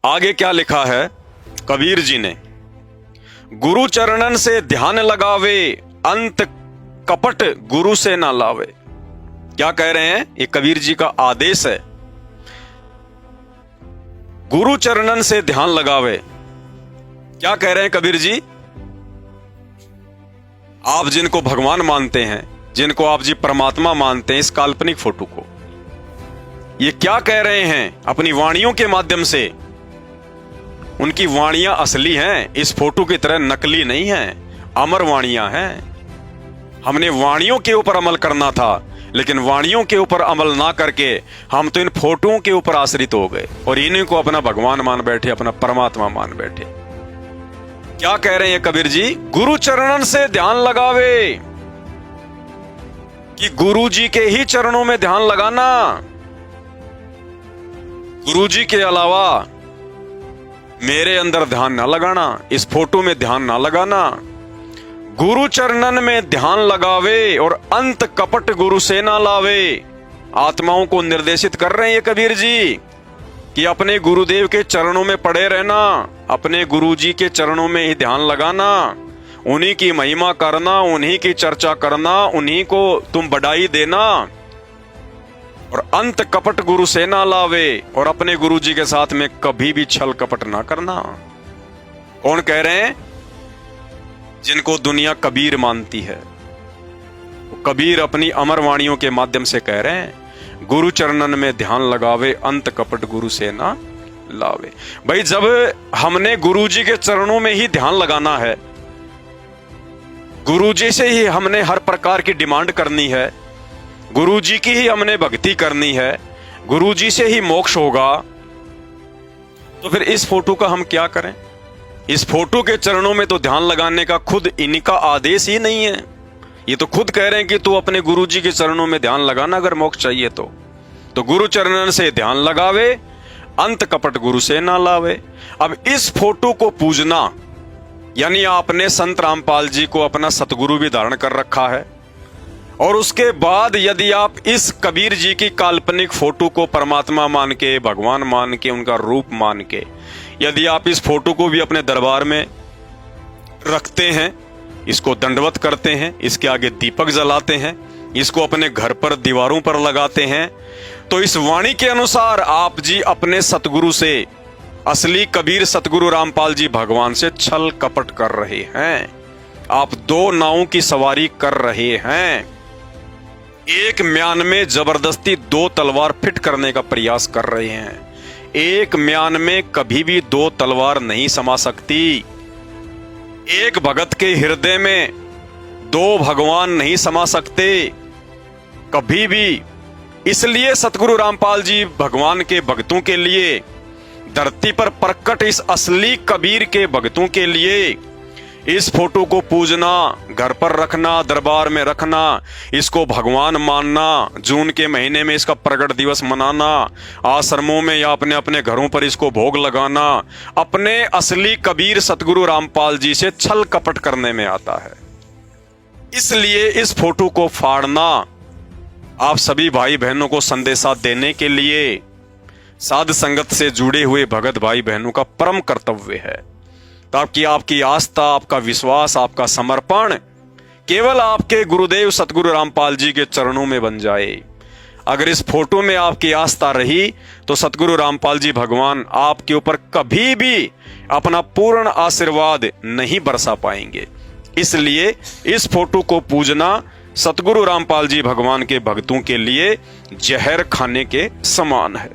आगे क्या लिखा है कबीर जी ने, गुरु चरणन से ध्यान लगावे, अंत कपट गुरु से ना लावे। क्या कह रहे हैं, ये कबीर जी का आदेश है। गुरु चरणन से ध्यान लगावे, क्या कह रहे हैं कबीर जी? आप जिनको भगवान मानते हैं, जिनको आप जी परमात्मा मानते हैं, इस काल्पनिक फोटो को ये क्या कह रहे हैं अपनी वाणियों के माध्यम से? उनकी वाणियां असली हैं, इस फोटो की तरह नकली नहीं हैं, अमर वाणियां हैं। हमने वाणियों के ऊपर अमल करना था, लेकिन वाणियों के ऊपर अमल ना करके हम तो इन फोटोओं के ऊपर आश्रित हो गए और इन्हीं को अपना भगवान मान बैठे, अपना परमात्मा मान बैठे। क्या कह रहे हैं कबीर जी? गुरु चरणन से ध्यान लगावे, कि गुरु जी के ही चरणों में ध्यान लगाना, गुरु जी के अलावा मेरे अंदर ध्यान ना लगाना, इस फोटो में ध्यान ना लगाना। गुरु चरणन में ध्यान लगावे और अंत कपट गुरु से ना लावे। आत्माओं को निर्देशित कर रहे हैं ये कबीर जी कि अपने गुरुदेव के चरणों में पड़े रहना, अपने गुरु जी के चरणों में ही ध्यान लगाना, उन्हीं की महिमा करना, उन्हीं की चर्चा करना, उन्हीं को तुम बड़ाई देना, और अंत कपट गुरु से ना लावे, और अपने गुरु जी के साथ में कभी भी छल कपट ना करना। कौन कह रहे हैं? जिनको दुनिया कबीर मानती है, कबीर अपनी अमर वाणियों के माध्यम से कह रहे हैं गुरु चरणन में ध्यान लगावे, अंत कपट गुरु से ना लावे। भाई जब हमने गुरु जी के चरणों में ही ध्यान लगाना है, गुरु जी से ही हमने हर प्रकार की डिमांड करनी है, गुरु जी की ही हमने भक्ति करनी है, गुरु जी से ही मोक्ष होगा, तो फिर इस फोटो का हम क्या करें? इस फोटो के चरणों में तो ध्यान लगाने का खुद इनका आदेश ही नहीं है। ये तो खुद कह रहे हैं कि तू अपने गुरु जी के चरणों में ध्यान लगाना अगर मोक्ष चाहिए तो गुरु चरणन से ध्यान लगावे, अंत कपट गुरु से ना लावे। अब इस फोटो को पूजना, यानी आपने संत रामपाल जी को अपना सतगुरु भी धारण कर रखा है, और उसके बाद यदि आप इस कबीर जी की काल्पनिक फोटो को परमात्मा मान के, भगवान मान के, उनका रूप मान के, यदि आप इस फोटो को भी अपने दरबार में रखते हैं, इसको दंडवत करते हैं, इसके आगे दीपक जलाते हैं, इसको अपने घर पर दीवारों पर लगाते हैं, तो इस वाणी के अनुसार आप जी अपने सतगुरु से, असली कबीर सतगुरु रामपाल जी भगवान से छल कपट कर रहे हैं। आप दो नावों की सवारी कर रहे हैं। एक म्यान में जबरदस्ती दो तलवार फिट करने का प्रयास कर रहे हैं। एक म्यान में कभी भी दो तलवार नहीं समा सकती। एक भगत के हृदय में दो भगवान नहीं समा सकते कभी भी। इसलिए सतगुरु रामपाल जी भगवान के भक्तों के लिए, धरती पर प्रकट इस असली कबीर के भक्तों के लिए इस फोटो को पूजना, घर पर रखना, दरबार में रखना, इसको भगवान मानना, जून के महीने में इसका प्रगट दिवस मनाना, आश्रमों में या अपने अपने घरों पर इसको भोग लगाना, अपने असली कबीर सतगुरु रामपाल जी से छल कपट करने में आता है। इसलिए इस फोटो को फाड़ना आप सभी भाई बहनों को संदेशा देने के लिए साध संगत से जुड़े हुए भगत भाई बहनों का परम कर्तव्य है, ताकि आपकी आस्था, आपका विश्वास, आपका समर्पण केवल आपके गुरुदेव सतगुरु रामपाल जी के चरणों में बन जाए। अगर इस फोटो में आपकी आस्था रही तो सतगुरु रामपाल जी भगवान आपके ऊपर कभी भी अपना पूर्ण आशीर्वाद नहीं बरसा पाएंगे। इसलिए इस फोटो को पूजना सतगुरु रामपाल जी भगवान के भक्तों के लिए जहर खाने के समान है।